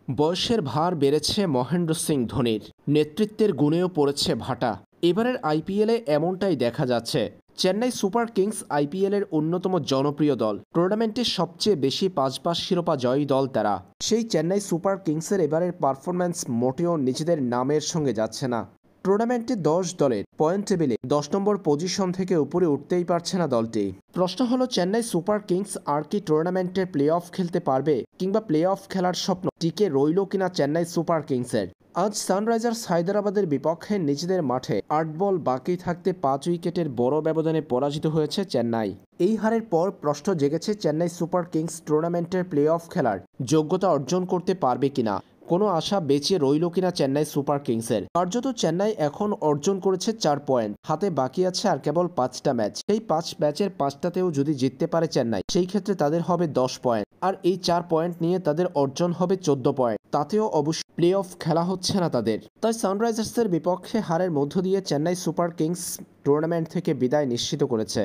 বয়সের ভার বেড়েছে মহেন্দ্র সিং ধোনির, নেতৃত্বের গুণেও পড়েছে ভাটা। এবারের আইপিএলে এমনটাই দেখা যাচ্ছে। চেন্নাই সুপার কিংস আইপিএলের অন্যতম জনপ্রিয় দল। টুর্নামেন্টের সবচেয়ে বেশি ৫ শিরোপা জয়ী দল তারা। সেই চেন্নাই সুপার কিংসের এবারের পারফরম্যান্স মোটেও নিজেদের নামের সঙ্গে যাচ্ছে না। টুর্নামেন্টে ১০ দলের পয়েন্ট টেবিলে ১০ নম্বর পজিশন থেকে উপরে উঠতেই পারছে না দলটি। প্রশ্ন হলো, চেন্নাই সুপার কিংস আর কি টুর্নামেন্টের প্লে অফ খেলতে পারবে, কিংবা প্লে অফ খেলার স্বপ্ন টিকে রইল কিনা চেন্নাই সুপার কিংসের? আজ সানরাইজার্স হায়দরাবাদের বিপক্ষে নিজেদের মাঠে ৮ বল বাকি থাকতে ৫ উইকেটের বড় ব্যবধানে পরাজিত হয়েছে চেন্নাই। এই হারের পর প্রশ্ন জেগেছে চেন্নাই সুপার কিংস টুর্নামেন্টের প্লে অফ খেলার যোগ্যতা অর্জন করতে পারবে কিনা, কোনো আশা বেঁচে রইল কিনা চেন্নাই সুপার কিংসের। কার্যত চেন্নাই এখন অর্জন করেছে ৪ পয়েন্ট, হাতে বাকি আছে আর কেবল ৫টা ম্যাচ। সেই ৫ ম্যাচের ৫টাতেও যদি জিততে পারে চেন্নাই, সেই ক্ষেত্রে তাদের হবে ১০ পয়েন্ট, আর এই ৪ পয়েন্ট নিয়ে তাদের অর্জন হবে ১৪ পয়েন্ট। তাতেও অবশ্য প্লে অফ খেলা হচ্ছে না তাদের। তাই সানরাইজার্সের বিপক্ষে হারের মধ্য দিয়ে চেন্নাই সুপার কিংস টুর্নামেন্ট থেকে বিদায় নিশ্চিত করেছে।